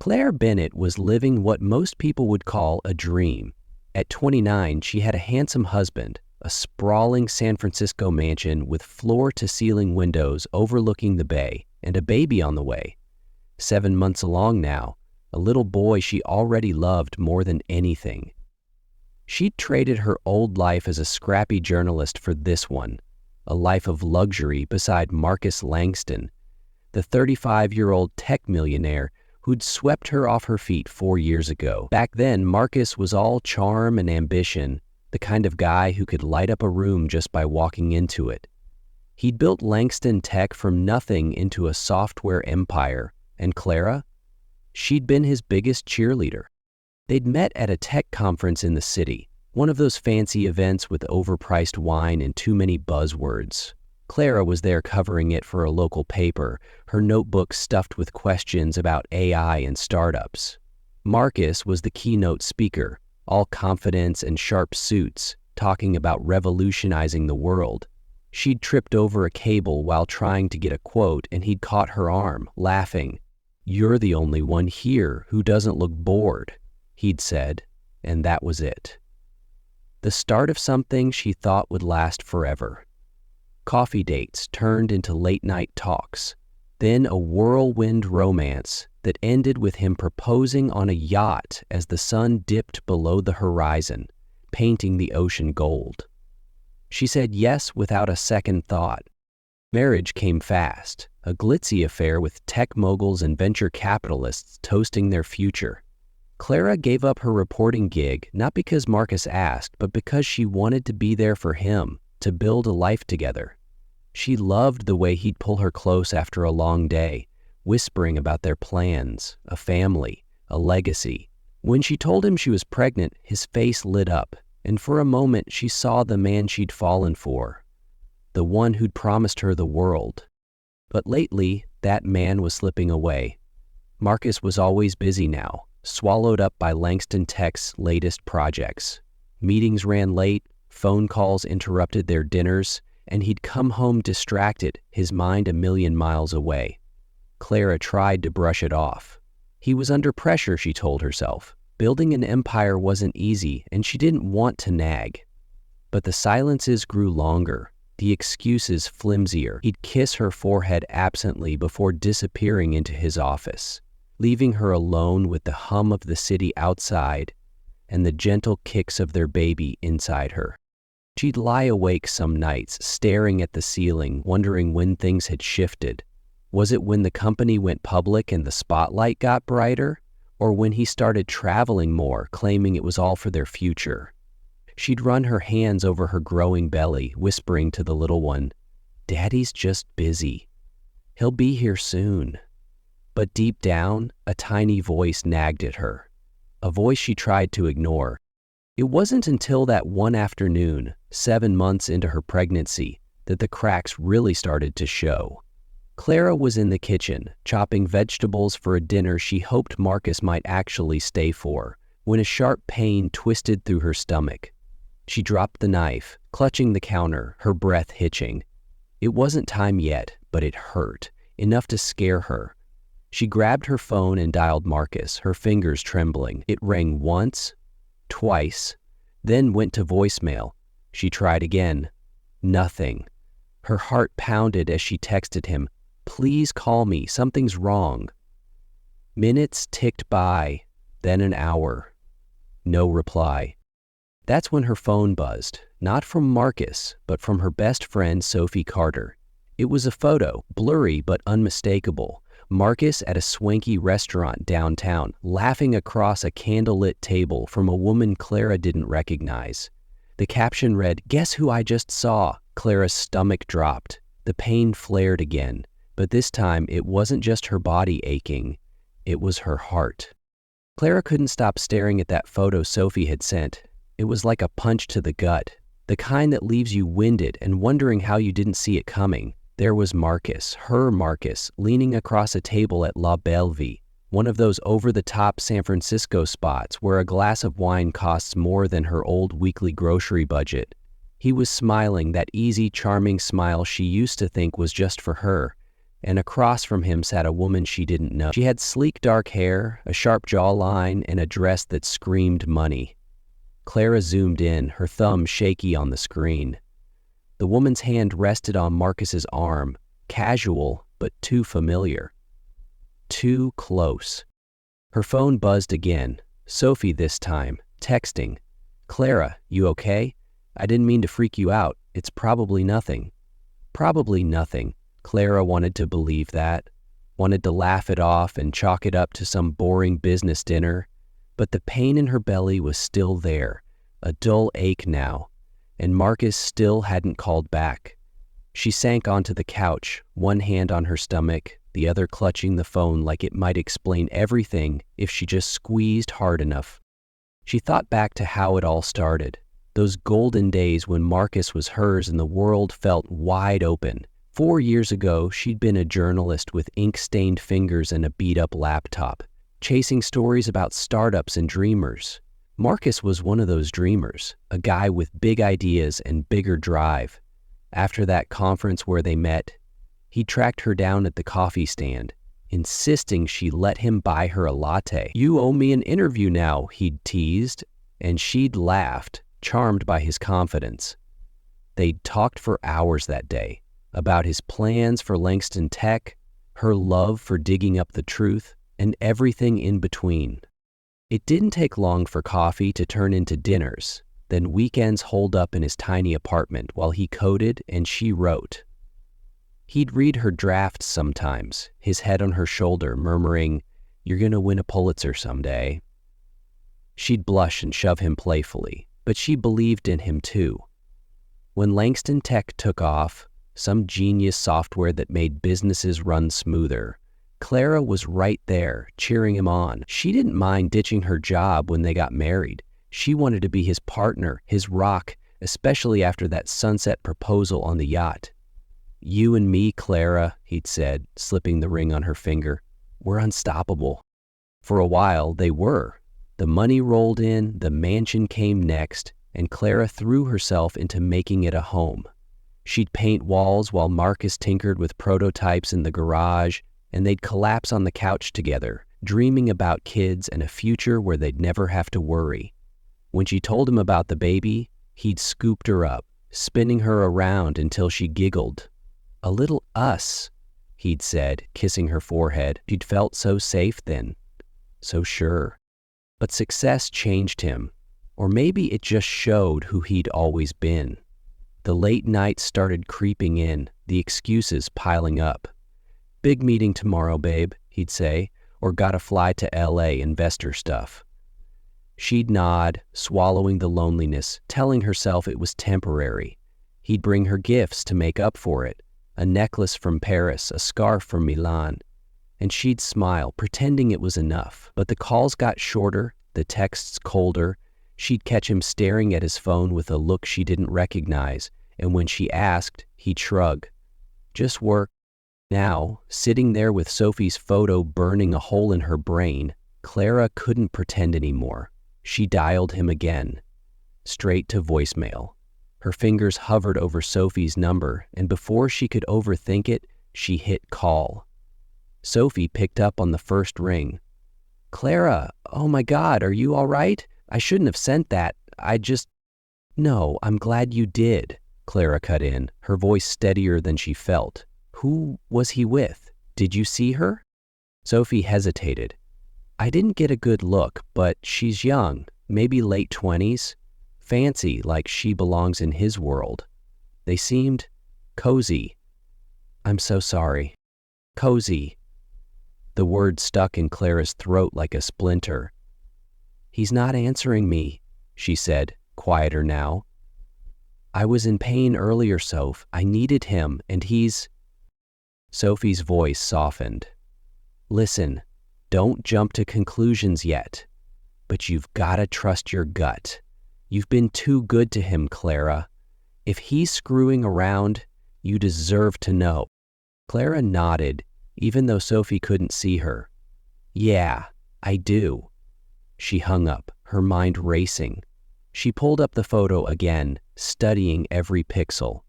Clara Bennett was living what most people would call a dream. At 29, she had a handsome husband, a sprawling San Francisco mansion with floor-to-ceiling windows overlooking the bay, and a baby on the way. 7 months along now, a little boy she already loved more than anything. She'd traded her old life as a scrappy journalist for this one, a life of luxury beside Marcus Langston, the 35-year-old tech millionaire who'd swept her off her feet 4 years ago. Back then, Marcus was all charm and ambition, the kind of guy who could light up a room just by walking into it. He'd built Langston Tech from nothing into a software empire, and Clara? She'd been his biggest cheerleader. They'd met at a tech conference in the city, one of those fancy events with overpriced wine and too many buzzwords. Clara was there covering it for a local paper, her notebook stuffed with questions about AI and startups. Marcus was the keynote speaker, all confidence and sharp suits, talking about revolutionizing the world. She'd tripped over a cable while trying to get a quote, and he'd caught her arm, laughing. "You're the only one here who doesn't look bored," he'd said, and that was it. The start of something she thought would last forever. Coffee dates turned into late-night talks, then a whirlwind romance that ended with him proposing on a yacht as the sun dipped below the horizon, painting the ocean gold. She said yes without a second thought. Marriage came fast, a glitzy affair with tech moguls and venture capitalists toasting their future. Clara gave up her reporting gig not because Marcus asked, but because she wanted to be there for him, to build a life together. She loved the way he'd pull her close after a long day, whispering about their plans, a family, a legacy. When she told him she was pregnant, his face lit up, and for a moment she saw the man she'd fallen for, the one who'd promised her the world. But lately, that man was slipping away. Marcus was always busy now, swallowed up by Langston Tech's latest projects. Meetings ran late, phone calls interrupted their dinners, and he'd come home distracted, his mind a million miles away. Clara tried to brush it off. He was under pressure, she told herself. Building an empire wasn't easy, and she didn't want to nag. But the silences grew longer, the excuses flimsier. He'd kiss her forehead absently before disappearing into his office, leaving her alone with the hum of the city outside and the gentle kicks of their baby inside her. She'd lie awake some nights, staring at the ceiling, wondering when things had shifted. Was it when the company went public and the spotlight got brighter? Or when he started traveling more, claiming it was all for their future? She'd run her hands over her growing belly, whispering to the little one, "Daddy's just busy. He'll be here soon." But deep down, a tiny voice nagged at her, a voice she tried to ignore. It wasn't until that one afternoon, 7 months into her pregnancy, that the cracks really started to show. Clara was in the kitchen, chopping vegetables for a dinner she hoped Marcus might actually stay for, when a sharp pain twisted through her stomach. She dropped the knife, clutching the counter, her breath hitching. It wasn't time yet, but it hurt, enough to scare her. She grabbed her phone and dialed Marcus, her fingers trembling. It rang once, twice, then went to voicemail. She tried again. Nothing. Her heart pounded as she texted him, "Please call me, something's wrong." Minutes ticked by, then an hour. No reply. That's when her phone buzzed, not from Marcus, but from her best friend Sophie Carter. It was a photo, blurry but unmistakable. Marcus at a swanky restaurant downtown, laughing across a candlelit table from a woman Clara didn't recognize. The caption read, "Guess who I just saw?" Clara's stomach dropped. The pain flared again, but this time it wasn't just her body aching, it was her heart. Clara couldn't stop staring at that photo Sophie had sent. It was like a punch to the gut, the kind that leaves you winded and wondering how you didn't see it coming. There was Marcus, her Marcus, leaning across a table at La Belle Vie, one of those over-the-top San Francisco spots where a glass of wine costs more than her old weekly grocery budget. He was smiling, that easy, charming smile she used to think was just for her. and across from him sat a woman she didn't know. She had sleek dark hair, a sharp jawline, and a dress that screamed money. Clara zoomed in, her thumb shaky on the screen. The woman's hand rested on Marcus's arm, casual but too familiar. Too close. Her phone buzzed again. Sophie this time, texting. "Clara, you okay? I didn't mean to freak you out. It's probably nothing." Probably nothing. Clara wanted to believe that, wanted to laugh it off and chalk it up to some boring business dinner, but the pain in her belly was still there, a dull ache now, and Marcus still hadn't called back. She sank onto the couch, one hand on her stomach, the other clutching the phone like it might explain everything if she just squeezed hard enough. She thought back to how it all started, those golden days when Marcus was hers and the world felt wide open. 4 years ago, she'd been a journalist with ink-stained fingers and a beat-up laptop, chasing stories about startups and dreamers. Marcus was one of those dreamers, a guy with big ideas and bigger drive. After that conference where they met, he tracked her down at the coffee stand, insisting she let him buy her a latte. "You owe me an interview now," he'd teased, and she'd laughed, charmed by his confidence. They'd talked for hours that day, about his plans for Langston Tech, her love for digging up the truth, and everything in between. It didn't take long for coffee to turn into dinners, then weekends holed up in his tiny apartment while he coded and she wrote. He'd read her drafts sometimes, his head on her shoulder, murmuring, "You're gonna win a Pulitzer someday." She'd blush and shove him playfully, but she believed in him too. When Langston Tech took off, some genius software that made businesses run smoother, Clara was right there, cheering him on. She didn't mind ditching her job when they got married. She wanted to be his partner, his rock, especially after that sunset proposal on the yacht. "You and me, Clara," he'd said, slipping the ring on her finger. "We're unstoppable." For a while, they were. The money rolled in, the mansion came next, and Clara threw herself into making it a home. She'd paint walls while Marcus tinkered with prototypes in the garage, and they'd collapse on the couch together, dreaming about kids and a future where they'd never have to worry. When she told him about the baby, he'd scooped her up, spinning her around until she giggled. "A little us," he'd said, kissing her forehead. She'd felt so safe then, so sure. But success changed him, or maybe it just showed who he'd always been. The late nights started creeping in, the excuses piling up. "Big meeting tomorrow, babe," he'd say, or "gotta fly to LA, investor stuff." She'd nod, swallowing the loneliness, telling herself it was temporary. He'd bring her gifts to make up for it, a necklace from Paris, a scarf from Milan, and she'd smile, pretending it was enough. But the calls got shorter, the texts colder. She'd catch him staring at his phone with a look she didn't recognize, and when she asked, he'd shrug. "Just work." Now, sitting there with Sophie's photo burning a hole in her brain, Clara couldn't pretend anymore. She dialed him again, straight to voicemail. Her fingers hovered over Sophie's number, and before she could overthink it, she hit call. Sophie picked up on the first ring. "Clara, oh my God, are you all right? I shouldn't have sent that. No, I'm glad you did," Clara cut in, her voice steadier than she felt. "Who was he with? Did you see her?" Sophie hesitated. "I didn't get a good look, but she's young, maybe late 20s. Fancy, like she belongs in his world. They seemed cozy." "I'm so sorry." "Cozy." The word stuck in Clara's throat like a splinter. "He's not answering me," she said, quieter now. "I was in pain earlier, Soph. I needed him, and he's..." Sophie's voice softened. "Listen, don't jump to conclusions yet, but you've gotta trust your gut. You've been too good to him, Clara. If he's screwing around, you deserve to know." Clara nodded, even though Sophie couldn't see her. "Yeah, I do." She hung up, her mind racing. She pulled up the photo again, studying every pixel.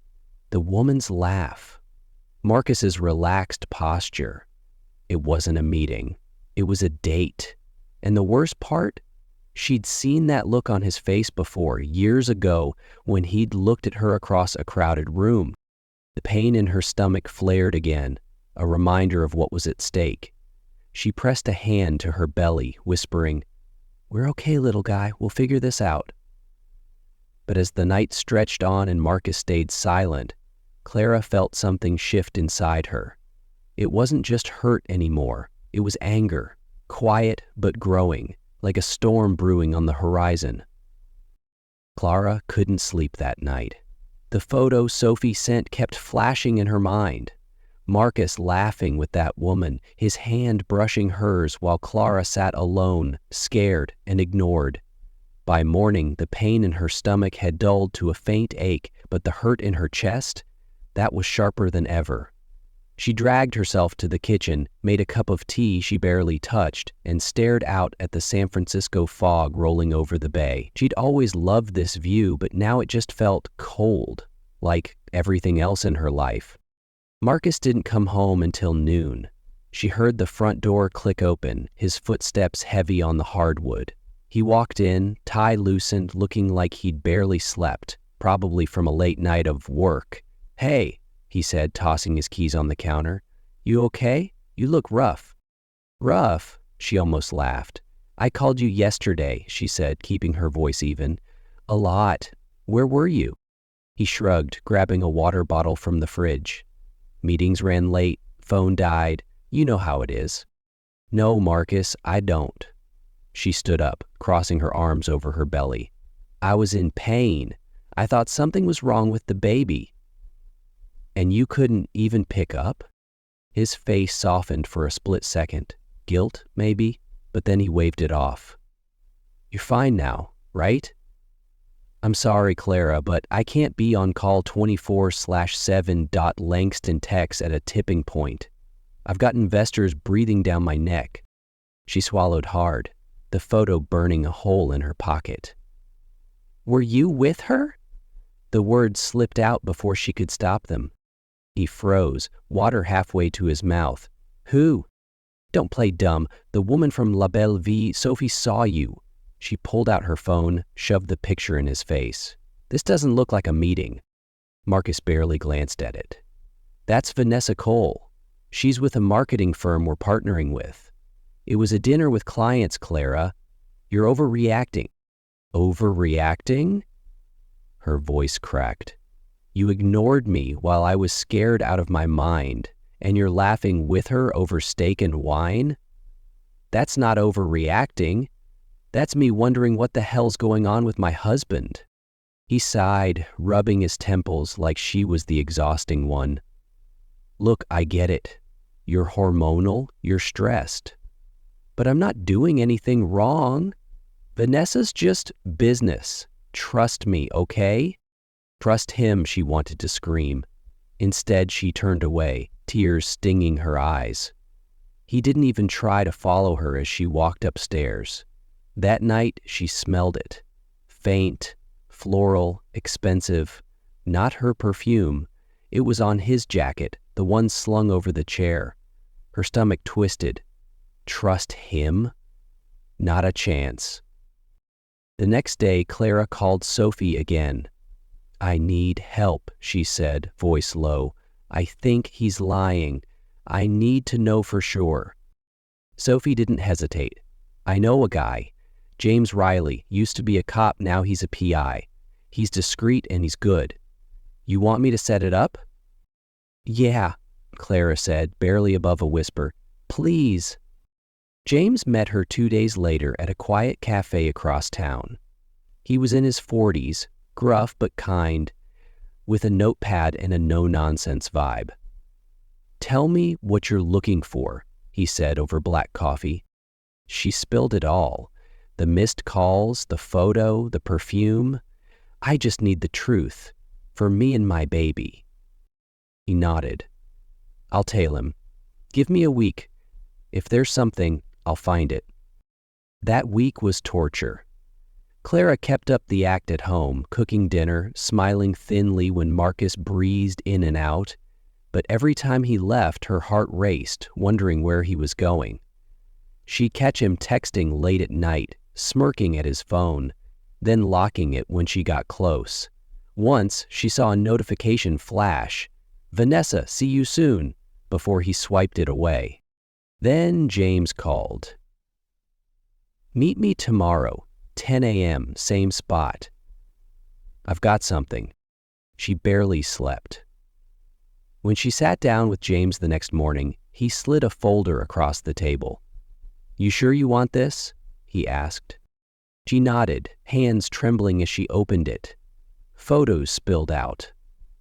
The woman's laugh. Marcus's relaxed posture. It wasn't a meeting. It was a date. And the worst part? She'd seen that look on his face before, years ago, when he'd looked at her across a crowded room. The pain in her stomach flared again, a reminder of what was at stake. She pressed a hand to her belly, whispering, "We're okay, little guy. We'll figure this out." But as the night stretched on and Marcus stayed silent, Clara felt something shift inside her. It wasn't just hurt anymore. It was anger, quiet but growing, like a storm brewing on the horizon. Clara couldn't sleep that night. The photo Sophie sent kept flashing in her mind. Marcus laughing with that woman, his hand brushing hers while Clara sat alone, scared and ignored. By morning, the pain in her stomach had dulled to a faint ache, but the hurt in her chest, that was sharper than ever. She dragged herself to the kitchen, made a cup of tea she barely touched, and stared out at the San Francisco fog rolling over the bay. She'd always loved this view, but now it just felt cold, like everything else in her life. Marcus didn't come home until noon. She heard the front door click open, his footsteps heavy on the hardwood. He walked in, tie loosened, looking like he'd barely slept, probably from a late night of work. "Hey," he said, tossing his keys on the counter. "You okay? You look rough." "Rough?" She almost laughed. "I called you yesterday," she said, keeping her voice even. "A lot. Where were you?" He shrugged, grabbing a water bottle from the fridge. "Meetings ran late, phone died. You know how it is." "No, Marcus, I don't." She stood up, crossing her arms over her belly. "I was in pain. I thought something was wrong with the baby." "And you couldn't even pick up?" His face softened for a split second. Guilt, maybe, but then he waved it off. "You're fine now, right?" "I'm sorry, Clara, but I can't be on call 24/7. Langston Tex at a tipping point. I've got investors breathing down my neck." She swallowed hard, the photo burning a hole in her pocket. "Were you with her?" The words slipped out before she could stop them. He froze, water halfway to his mouth. "Who?" "Don't play dumb. The woman from La Belle Vie, Sophie saw you." She pulled out her phone, shoved the picture in his face. "This doesn't look like a meeting." Marcus barely glanced at it. "That's Vanessa Cole. She's with a marketing firm we're partnering with. It was a dinner with clients, Clara. You're overreacting." "Overreacting?" Her voice cracked. "You ignored me while I was scared out of my mind, and you're laughing with her over steak and wine? That's not overreacting. That's me wondering what the hell's going on with my husband." He sighed, rubbing his temples like she was the exhausting one. "Look, I get it. You're hormonal, you're stressed. But I'm not doing anything wrong. Vanessa's just business. Trust me, okay?" "Trust him," she wanted to scream. Instead, she turned away, tears stinging her eyes. He didn't even try to follow her as she walked upstairs. That night, she smelled it. Faint, floral, expensive. Not her perfume. It was on his jacket, the one slung over the chair. Her stomach twisted. Trust him? Not a chance. The next day, Clara called Sophie again. "I need help," she said, voice low. "I think he's lying. I need to know for sure." Sophie didn't hesitate. "I know a guy. James Riley, used to be a cop, now he's a PI. He's discreet and he's good. You want me to set it up?" "Yeah," Clara said, barely above a whisper. "Please." James met her 2 days later at a quiet cafe across town. He was in his 40s, gruff but kind, with a notepad and a no-nonsense vibe. "Tell me what you're looking for," he said over black coffee. She spilled it all. The missed calls, the photo, the perfume. "I just need the truth. For me and my baby." He nodded. "I'll tail him. Give me a week. If there's something, I'll find it." That week was torture. Clara kept up the act at home, cooking dinner, smiling thinly when Marcus breezed in and out. but every time he left, her heart raced, wondering where he was going. She'd catch him texting late at night, smirking at his phone, then locking it when she got close. Once, she saw a notification flash, "Vanessa, see you soon," before he swiped it away. Then James called. "Meet me tomorrow, 10 a.m., same spot." "I've got something." She barely slept. When she sat down with James the next morning, he slid a folder across the table. "You sure you want this?" he asked. She nodded, hands trembling as she opened it. Photos spilled out.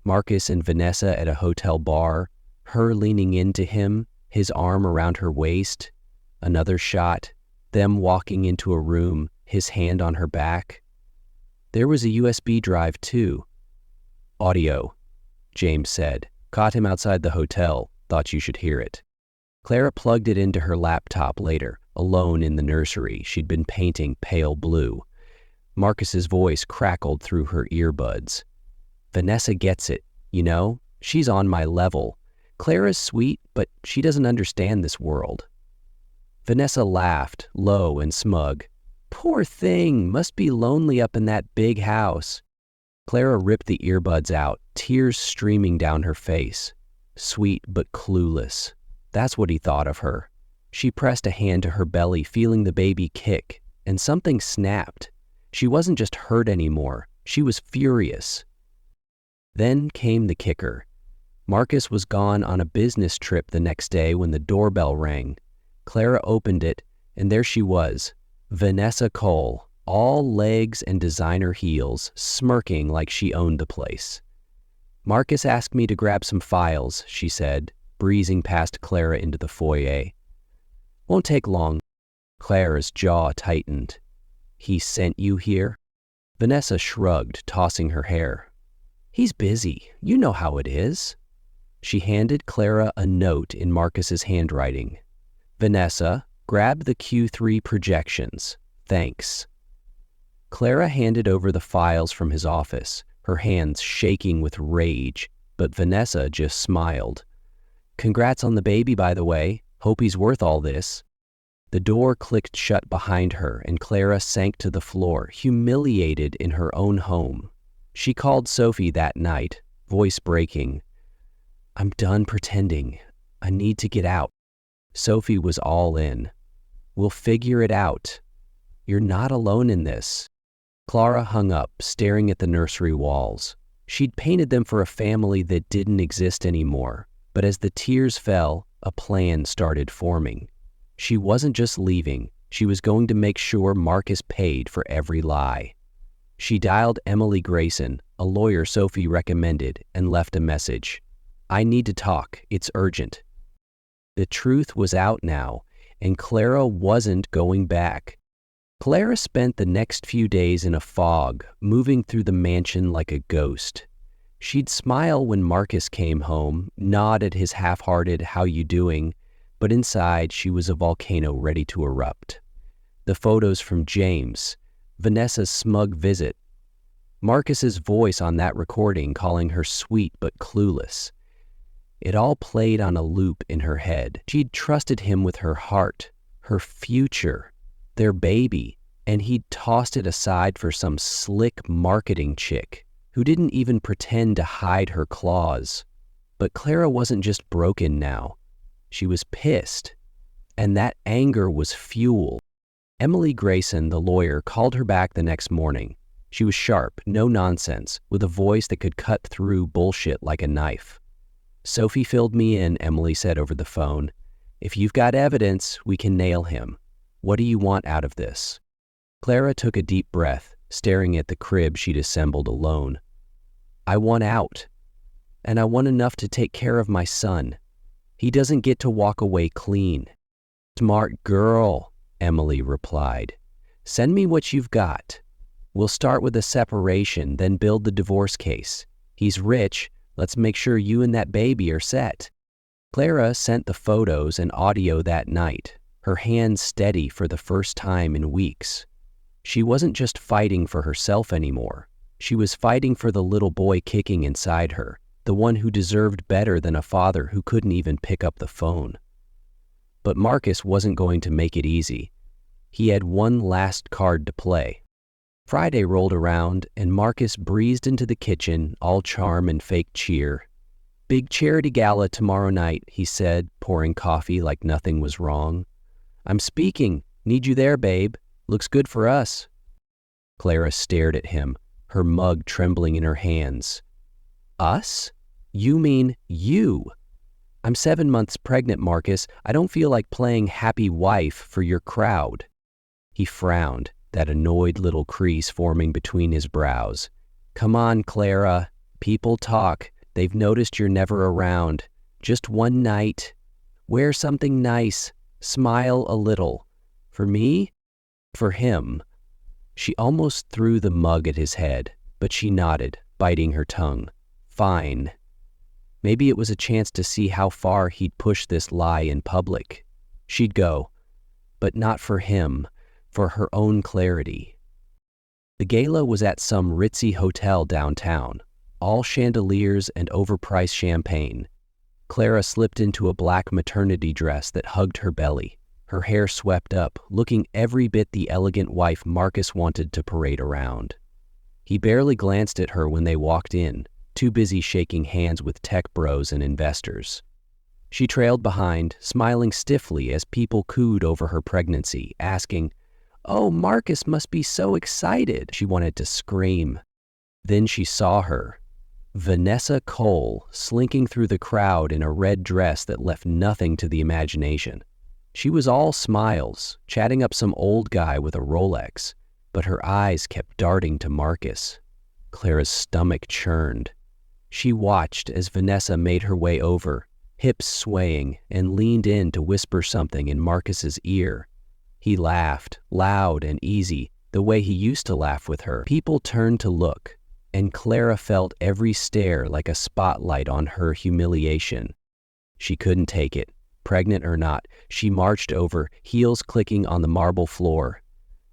Marcus and Vanessa at a hotel bar, her leaning into him, his arm around her waist. Another shot, them walking into a room, his hand on her back. There was a USB drive too. "Audio," James said. "Caught him outside the hotel. Thought you should hear it." Clara plugged it into her laptop later, alone in the nursery. She'd been painting pale blue. Marcus's voice crackled through her earbuds. "Vanessa gets it, you know? She's on my level. Clara's sweet, but she doesn't understand this world." Vanessa laughed, low and smug. "Poor thing, must be lonely up in that big house." Clara ripped the earbuds out, tears streaming down her face. Sweet but clueless. That's what he thought of her. She pressed a hand to her belly, feeling the baby kick, and something snapped. She wasn't just hurt anymore. She was furious. Then came the kicker. Marcus was gone on a business trip the next day when the doorbell rang. Clara opened it, and there she was, Vanessa Cole, all legs and designer heels, smirking like she owned the place. "Marcus asked me to grab some files," she said, breezing past Clara into the foyer. "Won't take long." Clara's jaw tightened. "He sent you here?" Vanessa shrugged, tossing her hair. "He's busy. You know how it is." She handed Clara a note in Marcus's handwriting. "Vanessa, grab the Q3 projections. Thanks." Clara handed over the files from his office, her hands shaking with rage, but Vanessa just smiled. "Congrats on the baby, by the way. Hope he's worth all this." The door clicked shut behind her, and Clara sank to the floor, humiliated in her own home. She called Sophie that night, voice breaking. "I'm done pretending. I need to get out." Sophie was all in. "We'll figure it out. You're not alone in this." Clara hung up, staring at the nursery walls. She'd painted them for a family that didn't exist anymore, but as the tears fell, a plan started forming. She wasn't just leaving, she was going to make sure Marcus paid for every lie. She dialed Emily Grayson, a lawyer Sophie recommended, and left a message. "I need to talk. It's urgent." The truth was out now, and Clara wasn't going back. Clara spent the next few days in a fog, moving through the mansion like a ghost. She'd smile when Marcus came home, nod at his half-hearted "how you doing," but inside she was a volcano ready to erupt. The photos from James, Vanessa's smug visit, Marcus's voice on that recording calling her sweet but clueless. It all played on a loop in her head. She'd trusted him with her heart, her future, their baby, and he'd tossed it aside for some slick marketing chick who didn't even pretend to hide her claws. But Clara wasn't just broken now. She was pissed, and that anger was fuel. Emily Grayson, the lawyer, called her back the next morning. She was sharp, no nonsense, with a voice that could cut through bullshit like a knife. "Sophie filled me in," Emily said over the phone. "If you've got evidence, we can nail him. What do you want out of this?" Clara took a deep breath, staring at the crib she'd assembled alone. "I want out, and I want enough to take care of my son. He doesn't get to walk away clean." "Smart girl," Emily replied. "Send me what you've got. We'll start with a separation, then build the divorce case. He's rich. Let's make sure you and that baby are set." Clara sent the photos and audio that night, her hands steady for the first time in weeks. She wasn't just fighting for herself anymore. She was fighting for the little boy kicking inside her, the one who deserved better than a father who couldn't even pick up the phone. But Marcus wasn't going to make it easy. He had one last card to play. Friday rolled around, and Marcus breezed into the kitchen, all charm and fake cheer. "Big charity gala tomorrow night," he said, pouring coffee like nothing was wrong. "I'm speaking. Need you there, babe. Looks good for us." Clara stared at him, her mug trembling in her hands. "Us? You mean you? I'm 7 months pregnant, Marcus. I don't feel like playing happy wife for your crowd." He frowned, that annoyed little crease forming between his brows. "Come on, Clara. People talk. They've noticed you're never around. Just one night. Wear something nice. Smile a little. For me? For him." She almost threw the mug at his head, but she nodded, biting her tongue. Fine. Maybe it was a chance to see how far he'd push this lie in public. She'd go, but not for him, for her own clarity. The gala was at some ritzy hotel downtown, all chandeliers and overpriced champagne. Clara slipped into a black maternity dress that hugged her belly, her hair swept up, looking every bit the elegant wife Marcus wanted to parade around. He barely glanced at her when they walked in, too busy shaking hands with tech bros and investors. She trailed behind, smiling stiffly as people cooed over her pregnancy, asking, "Oh, Marcus must be so excited." She wanted to scream. Then she saw her. Vanessa Cole, slinking through the crowd in a red dress that left nothing to the imagination. She was all smiles, chatting up some old guy with a Rolex, but her eyes kept darting to Marcus. Clara's stomach churned. She watched as Vanessa made her way over, hips swaying, and leaned in to whisper something in Marcus's ear. He laughed, loud and easy, the way he used to laugh with her. People turned to look, and Clara felt every stare like a spotlight on her humiliation. She couldn't take it. Pregnant or not, she marched over, heels clicking on the marble floor.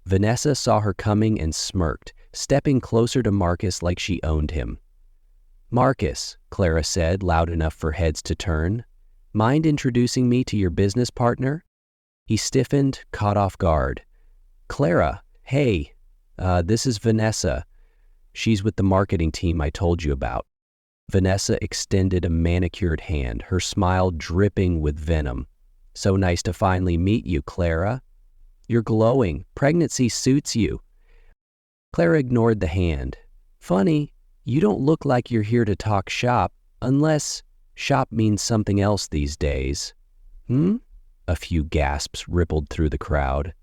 Vanessa saw her coming and smirked, stepping closer to Marcus like she owned him. "Marcus," Clara said, loud enough for heads to turn, "mind introducing me to your business partner?" He stiffened, caught off guard. "Clara, hey, this is Vanessa. She's with the marketing team I told you about." Vanessa extended a manicured hand, her smile dripping with venom. "So nice to finally meet you, Clara. You're glowing. Pregnancy suits you." Clara ignored the hand. "Funny, you don't look like you're here to talk shop, unless shop means something else these days." A few gasps rippled through the crowd.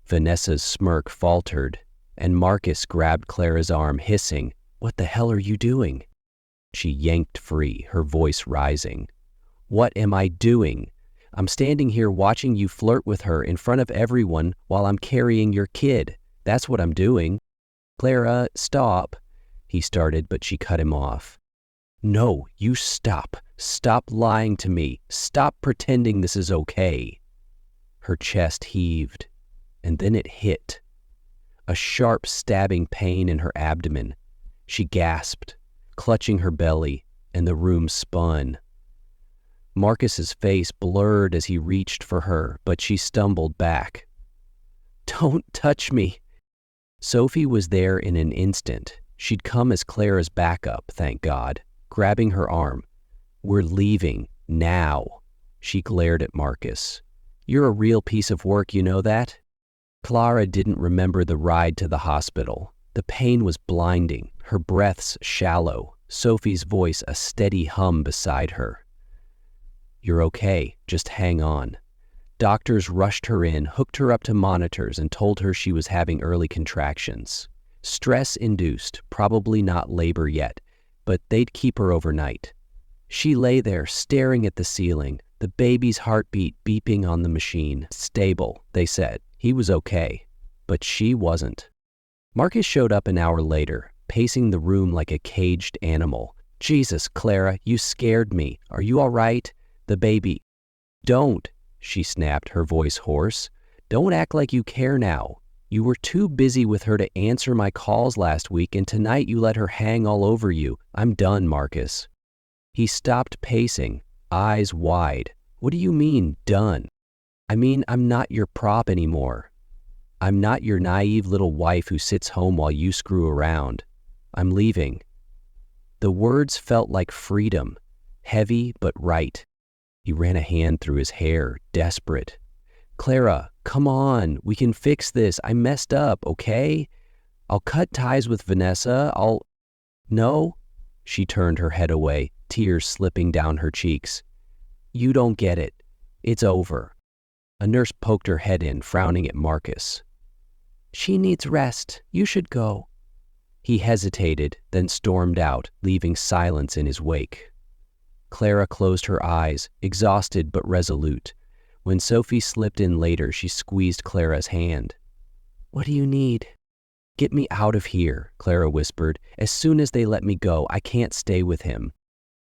Vanessa's smirk faltered, and Marcus grabbed Clara's arm, hissing, "What the hell are you doing?" She yanked free, her voice rising. "What am I doing? I'm standing here watching you flirt with her in front of everyone while I'm carrying your kid. That's what I'm doing." "Clara, stop," he started, but she cut him off. "No, you stop. Stop lying to me. Stop pretending this is okay." Her chest heaved, and then it hit. A sharp stabbing pain in her abdomen. She gasped, clutching her belly, and the room spun. Marcus's face blurred as he reached for her, but she stumbled back. "Don't touch me." Sophie was there in an instant. She'd come as Clara's backup, thank God, grabbing her arm. "We're leaving, now." She glared at Marcus. "You're a real piece of work, you know that?" Clara didn't remember the ride to the hospital. The pain was blinding, her breaths shallow, Sophie's voice a steady hum beside her. "You're okay, just hang on." Doctors rushed her in, hooked her up to monitors, and told her she was having early contractions. Stress-induced, probably not labor yet, but they'd keep her overnight. She lay there, staring at the ceiling, the baby's heartbeat beeping on the machine. Stable, they said. He was okay, but she wasn't. Marcus showed up an hour later, pacing the room like a caged animal. "Jesus, Clara, you scared me. Are you all right? The baby." "Don't," she snapped, her voice hoarse. "Don't act like you care now. You were too busy with her to answer my calls last week, and tonight you let her hang all over you. I'm done, Marcus." He stopped pacing, eyes wide. What do you mean, done? I mean, I'm not your prop anymore. I'm not your naive little wife who sits home while you screw around. I'm leaving. The words felt like freedom, heavy but right. He ran a hand through his hair, desperate. Clara, come on, we can fix this. I messed up, okay? I'll cut ties with Vanessa. No? She turned her head away, tears slipping down her cheeks. You don't get it. It's over. A nurse poked her head in, frowning at Marcus. She needs rest. You should go. He hesitated, then stormed out, leaving silence in his wake. Clara closed her eyes, exhausted but resolute. When Sophie slipped in later, she squeezed Clara's hand. What do you need? Get me out of here, Clara whispered. As soon as they let me go, I can't stay with him.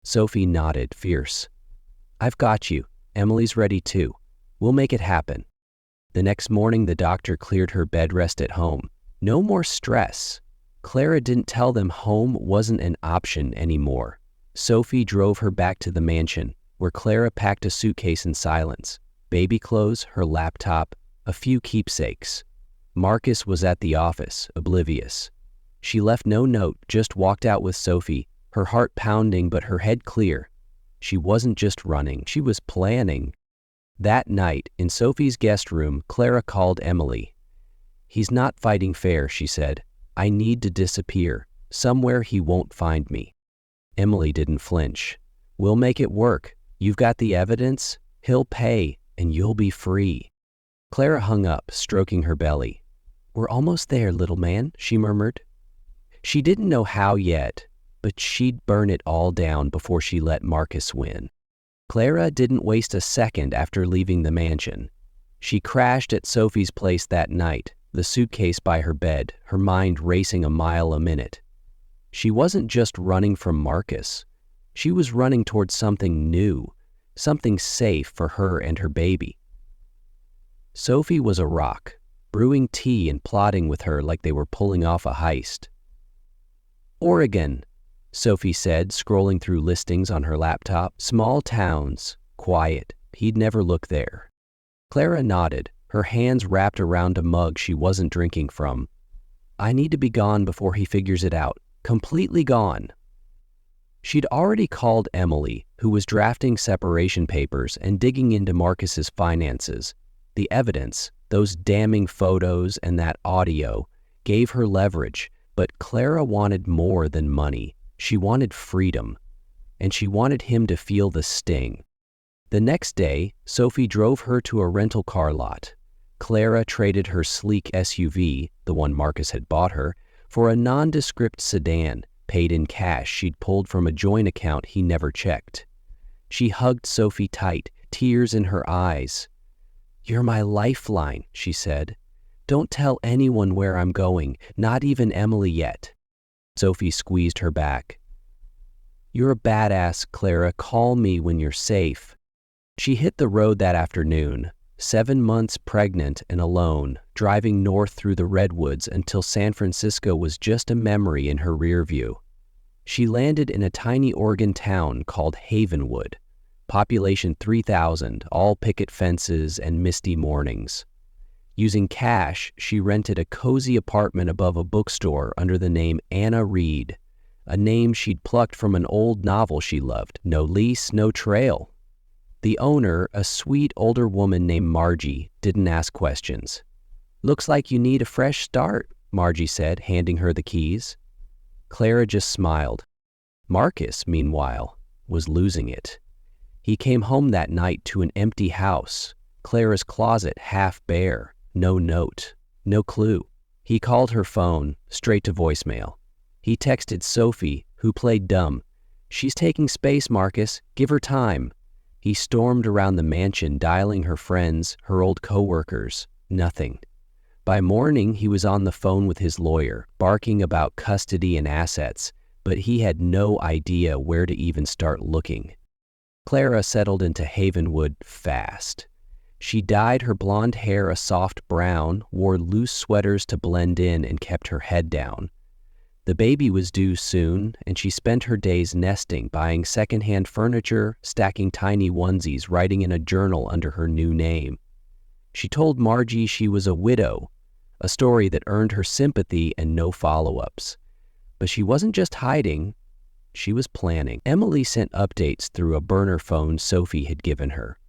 Sophie nodded, fierce. I've got you. Emily's ready too. We'll make it happen. The next morning, the doctor cleared her bed rest at home. No more stress. Clara didn't tell them home wasn't an option anymore. Sophie drove her back to the mansion, where Clara packed a suitcase in silence. Baby clothes, her laptop, a few keepsakes. Marcus was at the office, oblivious. She left no note, just walked out with Sophie, her heart pounding but her head clear. She wasn't just running, she was planning. That night, in Sophie's guest room, Clara called Emily. He's not fighting fair, she said. I need to disappear. Somewhere he won't find me. Emily didn't flinch. We'll make it work. You've got the evidence. He'll pay, and you'll be free. Clara hung up, stroking her belly. We're almost there, little man, she murmured. She didn't know how yet, but she'd burn it all down before she let Marcus win. Clara didn't waste a second after leaving the mansion. She crashed at Sophie's place that night, the suitcase by her bed, her mind racing a mile a minute. She wasn't just running from Marcus. She was running towards something new, something safe for her and her baby. Sophie was a rock, brewing tea and plotting with her like they were pulling off a heist. Oregon, Sophie said, scrolling through listings on her laptop. Small towns, quiet. He'd never look there. Clara nodded, her hands wrapped around a mug she wasn't drinking from. I need to be gone before he figures it out. Completely gone. She'd already called Emily, who was drafting separation papers and digging into Marcus's finances. The evidence, those damning photos and that audio, gave her leverage, but Clara wanted more than money. She wanted freedom, and she wanted him to feel the sting. The next day, Sophie drove her to a rental car lot. Clara traded her sleek SUV, the one Marcus had bought her, for a nondescript sedan, paid in cash she'd pulled from a joint account he never checked. She hugged Sophie tight, tears in her eyes. You're my lifeline, she said. Don't tell anyone where I'm going, not even Emily yet. Sophie squeezed her back. You're a badass, Clara. Call me when you're safe. She hit the road that afternoon, 7 months pregnant and alone, driving north through the redwoods until San Francisco was just a memory in her rear view. She landed in a tiny Oregon town called Havenwood, population 3,000, all picket fences and misty mornings. Using cash, she rented a cozy apartment above a bookstore under the name Anna Reed, a name she'd plucked from an old novel she loved. No lease, no trail. The owner, a sweet older woman named Margie, didn't ask questions. Looks like you need a fresh start, Margie said, handing her the keys. Clara just smiled. Marcus, meanwhile, was losing it. He came home that night to an empty house, Clara's closet half bare. No note, no clue. He called her phone, straight to voicemail. He texted Sophie, who played dumb. She's taking space, Marcus. Give her time. He stormed around the mansion, dialing her friends, her old coworkers. Nothing. By morning, he was on the phone with his lawyer, barking about custody and assets, but he had no idea where to even start looking. Clara settled into Havenwood fast. She dyed her blonde hair a soft brown, wore loose sweaters to blend in, and kept her head down. The baby was due soon, and she spent her days nesting, buying secondhand furniture, stacking tiny onesies, writing in a journal under her new name. She told Margie she was a widow, a story that earned her sympathy and no follow-ups. But she wasn't just hiding, she was planning. Emily sent updates through a burner phone Sophie had given her.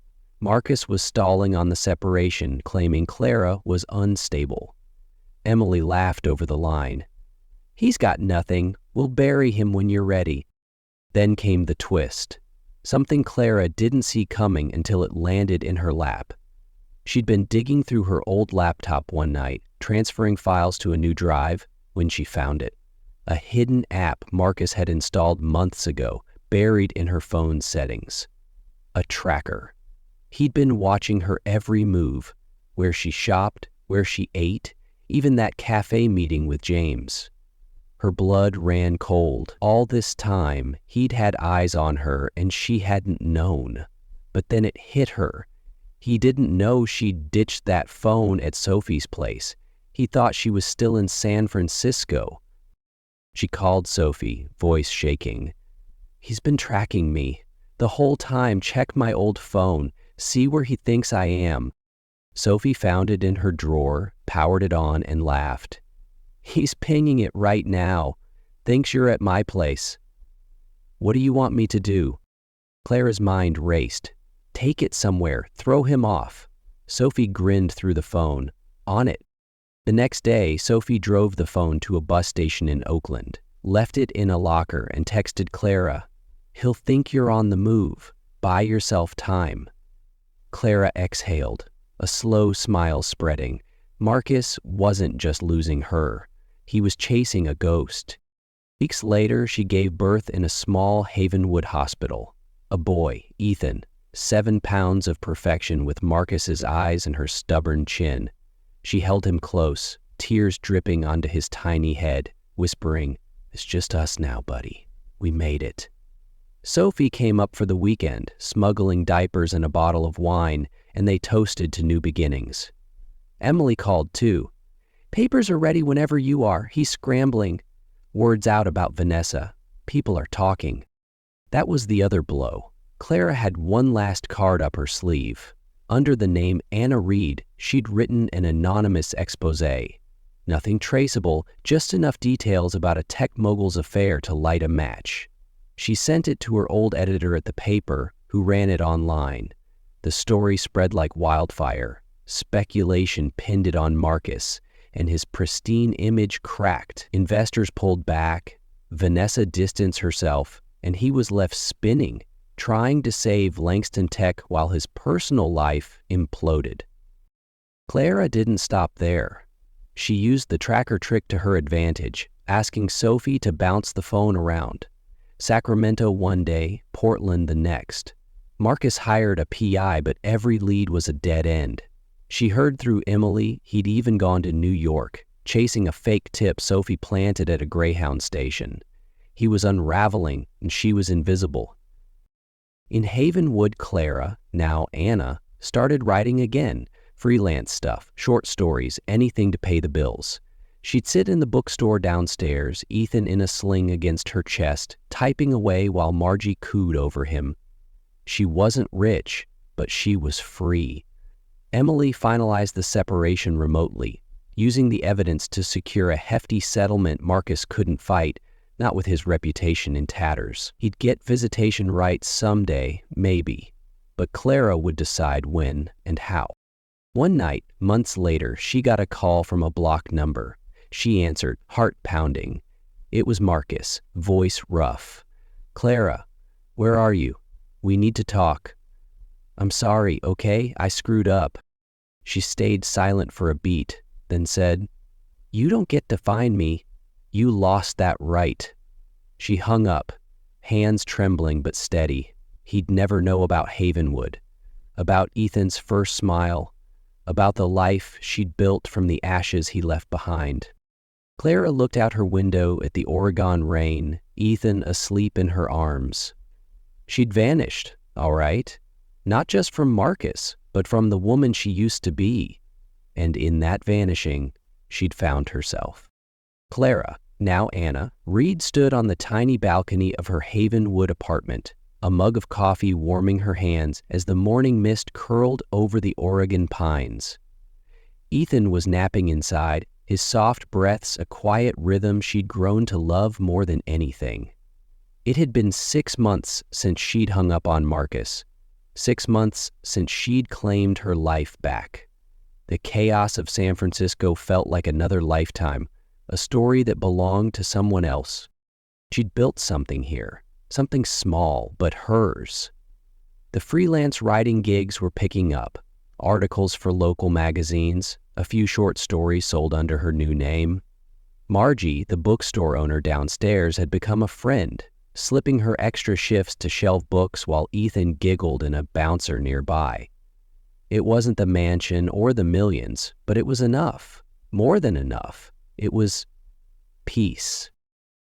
Marcus was stalling on the separation, claiming Clara was unstable. Emily laughed over the line. "He's got nothing. We'll bury him when you're ready." Then came the twist. Something Clara didn't see coming until it landed in her lap. She'd been digging through her old laptop one night, transferring files to a new drive, when she found it. A hidden app Marcus had installed months ago, buried in her phone's settings. A tracker. He'd been watching her every move, where she shopped, where she ate, even that cafe meeting with James. Her blood ran cold. All this time, he'd had eyes on her and she hadn't known. But then it hit her. He didn't know she'd ditched that phone at Sophie's place. He thought she was still in San Francisco. She called Sophie, voice shaking. "He's been tracking me. The whole time, check my old phone. See where he thinks I am." Sophie found it in her drawer, powered it on, and laughed. "He's pinging it right now. Thinks you're at my place." "What do you want me to do?" Clara's mind raced. "Take it somewhere. Throw him off." Sophie grinned through the phone. "On it." The next day, Sophie drove the phone to a bus station in Oakland, left it in a locker, and texted Clara, "He'll think you're on the move. Buy yourself time." Clara exhaled, a slow smile spreading. Marcus wasn't just losing her. He was chasing a ghost. Weeks later, she gave birth in a small Havenwood hospital. A boy, Ethan, 7 pounds of perfection with Marcus's eyes and her stubborn chin. She held him close, tears dripping onto his tiny head, whispering, "It's just us now, buddy. We made it." Sophie came up for the weekend, smuggling diapers and a bottle of wine, and they toasted to new beginnings. Emily called too. "Papers are ready whenever you are. He's scrambling." Words out about Vanessa. People are talking. That was the other blow. Clara had one last card up her sleeve. Under the name Anna Reed, she'd written an anonymous exposé. Nothing traceable, just enough details about a tech mogul's affair to light a match. She sent it to her old editor at the paper, who ran it online. The story spread like wildfire. Speculation pinned it on Marcus, and his pristine image cracked. Investors pulled back, Vanessa distanced herself, and he was left spinning, trying to save Langston Tech while his personal life imploded. Clara didn't stop there. She used the tracker trick to her advantage, asking Sophie to bounce the phone around. Sacramento one day, Portland the next. Marcus hired a PI, but every lead was a dead end. She heard through Emily he'd even gone to New York, chasing a fake tip Sophie planted at a Greyhound station. He was unraveling, and she was invisible. In Havenwood, Clara, now Anna, started writing again, freelance stuff, short stories, anything to pay the bills. She'd sit in the bookstore downstairs, Ethan in a sling against her chest, typing away while Margie cooed over him. She wasn't rich, but she was free. Emily finalized the separation remotely, using the evidence to secure a hefty settlement Marcus couldn't fight, not with his reputation in tatters. He'd get visitation rights someday, maybe, but Clara would decide when and how. One night, months later, she got a call from a blocked number. She answered, heart pounding. It was Marcus, voice rough. "Clara, where are you? We need to talk." "I'm sorry, okay? I screwed up." She stayed silent for a beat, then said, "You don't get to find me. You lost that right." She hung up, hands trembling but steady. He'd never know about Havenwood, about Ethan's first smile, about the life she'd built from the ashes he left behind. Clara looked out her window at the Oregon rain, Ethan asleep in her arms. She'd vanished, all right, not just from Marcus, but from the woman she used to be. And in that vanishing, she'd found herself. Clara, Now Anna, Reed stood on the tiny balcony of her Havenwood apartment, a mug of coffee warming her hands as the morning mist curled over the Oregon pines. Ethan was napping inside, his soft breaths a quiet rhythm she'd grown to love more than anything. It had been 6 months since she'd hung up on Marcus, 6 months since she'd claimed her life back. The chaos of San Francisco felt like another lifetime, a story that belonged to someone else. She'd built something here, something small but hers. The freelance writing gigs were picking up, articles for local magazines, a few short stories sold under her new name. Margie, the bookstore owner downstairs, had become a friend, slipping her extra shifts to shelve books while Ethan giggled in a bouncer nearby. It wasn't the mansion or the millions, but it was enough, more than enough. It was peace.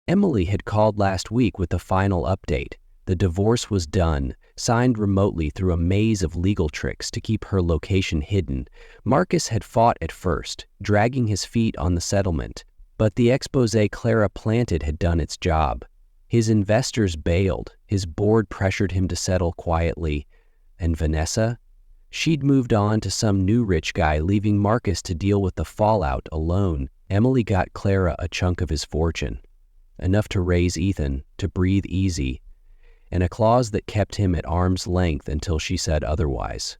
Emily had called last week with the final update. The divorce was done, signed remotely through a maze of legal tricks to keep her location hidden. Marcus had fought at first, dragging his feet on the settlement, but the exposé Clara planted had done its job. His investors bailed, his board pressured him to settle quietly, and Vanessa? She'd moved on to some new rich guy, leaving Marcus to deal with the fallout alone. Emily got Clara a chunk of his fortune, enough to raise Ethan, to breathe easy, and a clause that kept him at arm's length until she said otherwise.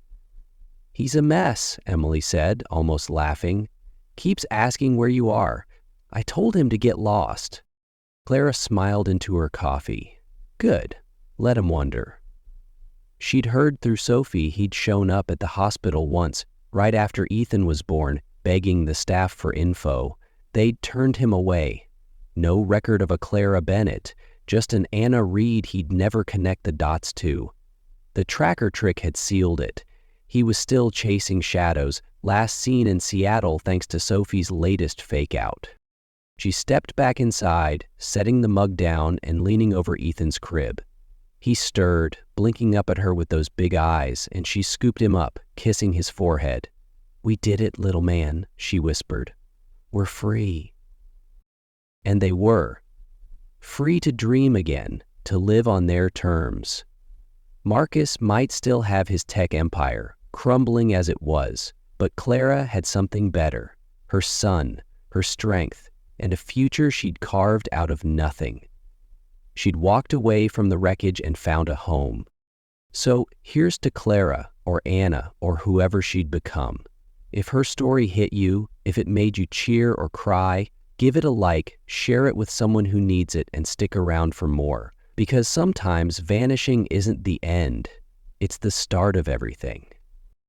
"He's a mess," Emily said, almost laughing. "Keeps asking where you are. I told him to get lost." Clara smiled into her coffee. Good. Let him wonder. She'd heard through Sophie he'd shown up at the hospital once, right after Ethan was born, begging the staff for info. They'd turned him away. No record of a Clara Bennett, just an Anna Reed he'd never connect the dots to. The tracker trick had sealed it. He was still chasing shadows, last seen in Seattle thanks to Sophie's latest fake-out. She stepped back inside, setting the mug down and leaning over Ethan's crib. He stirred, blinking up at her with those big eyes, and she scooped him up, kissing his forehead. "We did it, little man," she whispered. "We're free." And they were. Free to dream again, to live on their terms. Marcus might still have his tech empire, crumbling as it was, but Clara had something better, her son, her strength, and a future she'd carved out of nothing. She'd walked away from the wreckage and found a home. So here's to Clara, or Anna, or whoever she'd become. If her story hit you, if it made you cheer or cry, give it a like, share it with someone who needs it, and stick around for more. Because sometimes vanishing isn't the end, it's the start of everything.